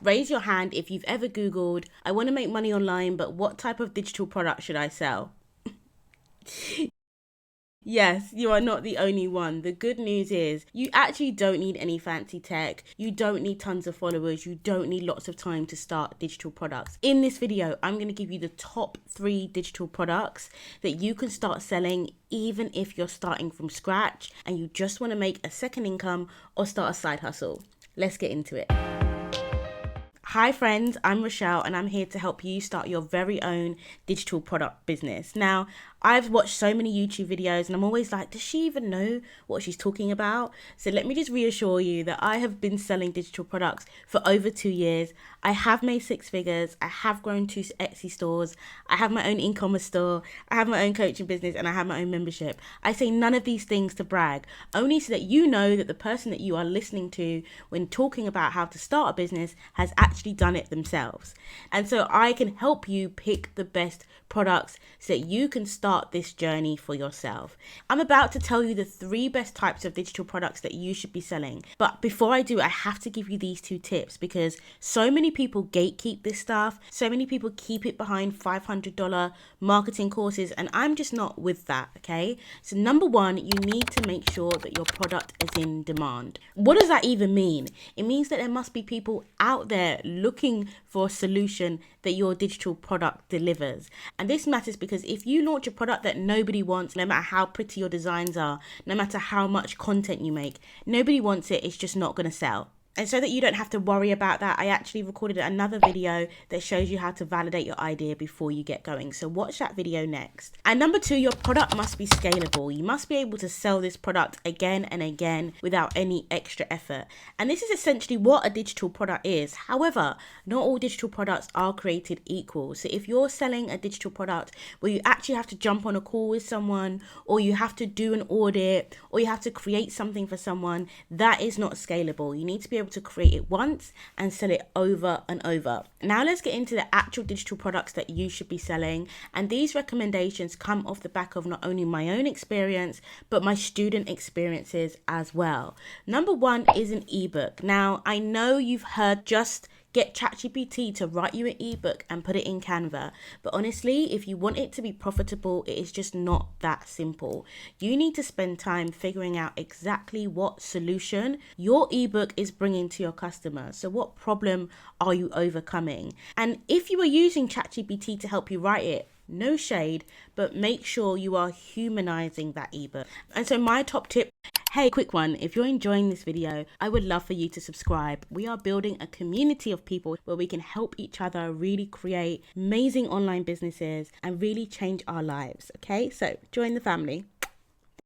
Raise your hand if you've ever Googled, I want to make money online, but what type of digital product should I sell? Yes, you are not the only one. The good news is you actually don't need any fancy tech. You don't need tons of followers. You don't need lots of time to start digital products. In this video, I'm going to give you the top 3 digital products that you can start selling even if you're starting from scratch and you just want to make a second income or start a side hustle. Let's get into it. Hi friends, I'm Rochelle and I'm here to help you start your very own digital product business. Now, I've watched so many YouTube videos and I'm always like, does she even know what she's talking about? So let me just reassure you that I have been selling digital products for over 2 years. I have made 6 figures. I have grown 2 Etsy stores. I have my own e-commerce store. I have my own coaching business and I have my own membership. I say none of these things to brag, only so that you know that the person that you are listening to when talking about how to start a business has actually done it themselves. And so I can help you pick the best products so that you can start this journey for yourself. I'm about to tell you the 3 best types of digital products that you should be selling. But before I do, I have to give you these 2 tips because so many people gatekeep this stuff. So many people keep it behind $500 marketing courses, and I'm just not with that, okay? So number 1, you need to make sure that your product is in demand. What does that even mean? It means that there must be people out there looking for a solution that your digital product delivers. And this matters because if you launch a product that nobody wants, no matter how pretty your designs are, no matter how much content you make, nobody wants it, it's just not going to sell. And so that you don't have to worry about that, I actually recorded another video that shows you how to validate your idea before you get going. So watch that video next. And number 2, your product must be scalable. You must be able to sell this product again and again without any extra effort. And this is essentially what a digital product is. However, not all digital products are created equal. So if you're selling a digital product where you actually have to jump on a call with someone, or you have to do an audit, or you have to create something for someone, that is not scalable. You need to be able to create it once and sell it over and over. Now let's get into the actual digital products that you should be selling. And these recommendations come off the back of not only my own experience, but my student experiences as well. Number 1 is an ebook. Now, I know you've heard just get ChatGPT to write you an ebook and put it in Canva. But honestly, if you want it to be profitable, it is just not that simple. You need to spend time figuring out exactly what solution your ebook is bringing to your customer. So what problem are you overcoming? And if you are using ChatGPT to help you write it, no shade, but make sure you are humanizing that ebook. And so my top tip, hey, quick one, if you're enjoying this video, I would love for you to subscribe. We are building a community of people where we can help each other really create amazing online businesses and really change our lives, okay? So join the family.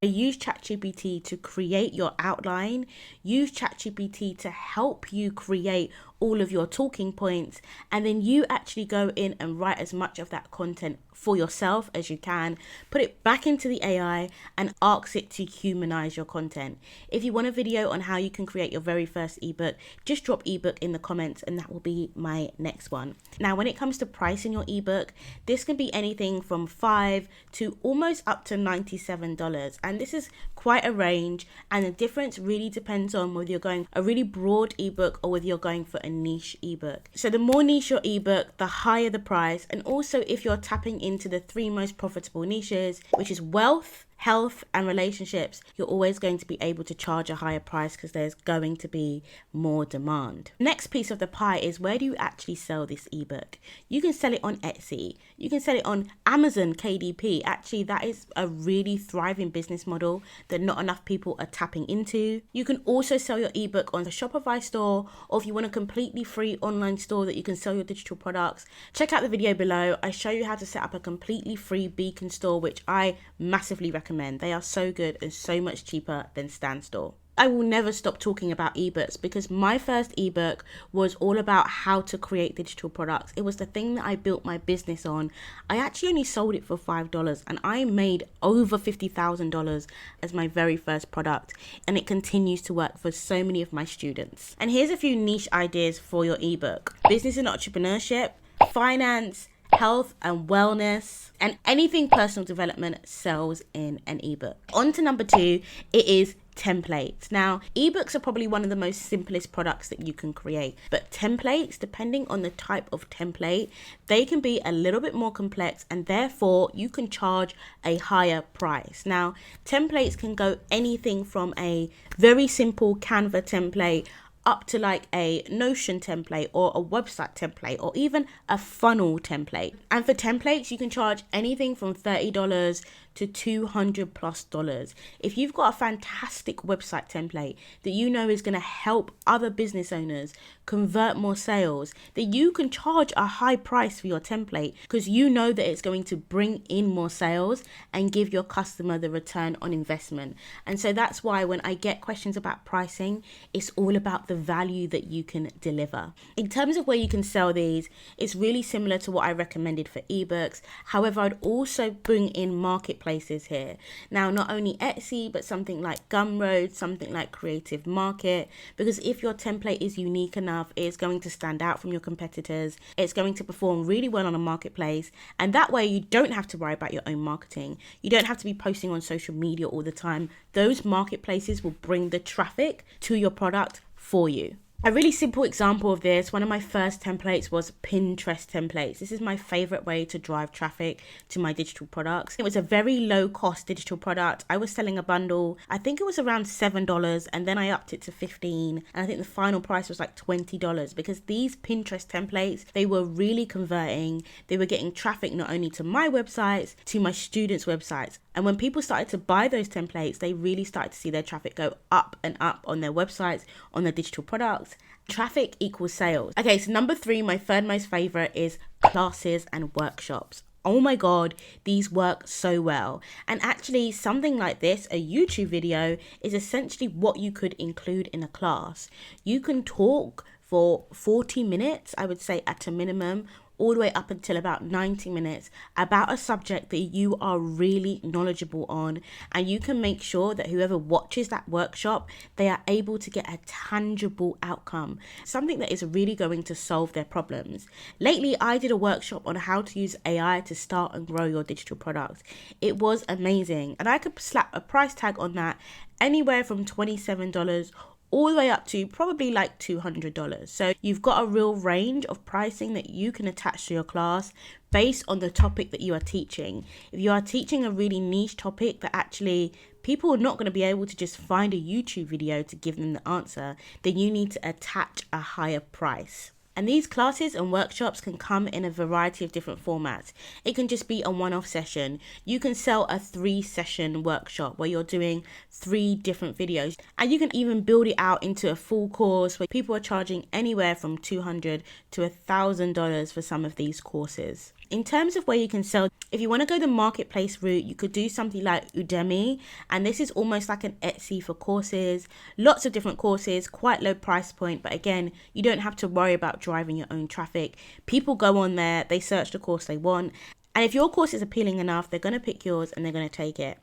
Use ChatGPT to create your outline. Use ChatGPT to help you create all of your talking points, and then you actually go in and write as much of that content for yourself as you can. Put it back into the AI and ask it to humanize your content. If you want a video on how you can create your very first ebook, just drop ebook in the comments and that will be my next one. Now, when it comes to pricing your ebook, this can be anything from $5 to almost up to $97. And this is quite a range, and the difference really depends on whether you're going a really broad ebook or whether you're going for a niche ebook. So the more niche your ebook, the higher the price. And also if you're tapping into the 3 most profitable niches, which is wealth, health and relationships, you're always going to be able to charge a higher price because there's going to be more demand. Next piece of the pie is, where do you actually sell this ebook? You can sell it on Etsy. You can sell it on Amazon KDP. Actually, that is a really thriving business model that not enough people are tapping into. You can also sell your ebook on the Shopify store, or if you want a completely free online store that you can sell your digital products, check out the video below. I show you how to set up a completely free beacon store, which I massively recommend. They are so good and so much cheaper than Stan Store. I will never stop talking about ebooks because my first ebook was all about how to create digital products. It was the thing that I built my business on. I actually only sold it for $5 and I made over $50,000 as my very first product, and it continues to work for so many of my students. And here's a few niche ideas for your ebook: business and entrepreneurship, finance, health and wellness, and anything personal development sells in an ebook. On to number 2, it is templates. Now, ebooks are probably one of the most simplest products that you can create, but templates, depending on the type of template, they can be a little bit more complex, and therefore you can charge a higher price. Now, templates can go anything from a very simple Canva template up to like a Notion template or a website template or even a funnel template. And for templates, you can charge anything from $30 to $200+. If you've got a fantastic website template that you know is going to help other business owners convert more sales, then you can charge a high price for your template because you know that it's going to bring in more sales and give your customer the return on investment. And so that's why when I get questions about pricing, it's all about the value that you can deliver. In terms of where you can sell these, it's really similar to what I recommended for ebooks. However, I'd also bring in marketplaces here. Now, not only Etsy, but something like Gumroad, something like Creative Market, because if your template is unique enough, it's going to stand out from your competitors. It's going to perform really well on a marketplace. And that way you don't have to worry about your own marketing. You don't have to be posting on social media all the time. Those marketplaces will bring the traffic to your product for you. A really simple example of this, one of my first templates was Pinterest templates. This is my favorite way to drive traffic to my digital products. It was a very low cost digital product. I was selling a bundle. I think it was around $7 and then I upped it to $15. And I think the final price was like $20 because these Pinterest templates, they were really converting. They were getting traffic not only to my websites, to my students' websites. And when people started to buy those templates, they really started to see their traffic go up and up on their websites, on their digital products. Traffic equals sales. Okay, so number 3, my third most favorite is classes and workshops. Oh my God, these work so well. And actually something like this, a YouTube video, is essentially what you could include in a class. You can talk for 40 minutes, I would say at a minimum, all the way up until about 90 minutes about a subject that you are really knowledgeable on, and you can make sure that whoever watches that workshop, they are able to get a tangible outcome, something that is really going to solve their problems. Lately, I did a workshop on how to use AI to start and grow your digital products. It was amazing, and I could slap a price tag on that anywhere from $27 all the way up to probably like $200. So you've got a real range of pricing that you can attach to your class based on the topic that you are teaching. If you are teaching a really niche topic that actually people are not going to be able to just find a YouTube video to give them the answer, then you need to attach a higher price. And these classes and workshops can come in a variety of different formats. It can just be a one-off session. You can sell a 3-session workshop where you're doing 3 different videos. And you can even build it out into a full course where people are charging anywhere from $200 to $1,000 for some of these courses. In terms of where you can sell, if you want to go the marketplace route, you could do something like Udemy, and this is almost like an Etsy for courses. Lots of different courses, quite low price point, but again, you don't have to worry about driving your own traffic. People go on there, they search the course they want, and if your course is appealing enough, they're going to pick yours and they're going to take it.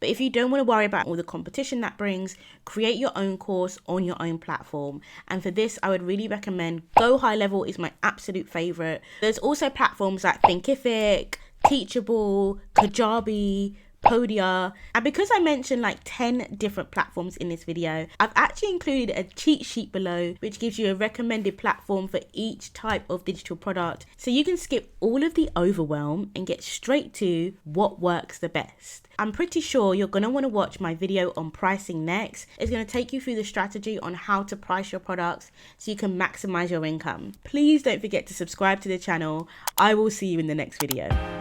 But if you don't want to worry about all the competition that brings, create your own course on your own platform. And for this, I would really recommend Go High Level is my absolute favorite. There's also platforms like Thinkific, Teachable, Kajabi, Podia. And because I mentioned like 10 different platforms in this video, I've actually included a cheat sheet below which gives you a recommended platform for each type of digital product, so you can skip all of the overwhelm and get straight to what works the best. I'm pretty sure you're going to want to watch my video on pricing next. It's going to take you through the strategy on how to price your products so you can maximize your income. Please don't forget to subscribe to the channel. I will see you in the next video.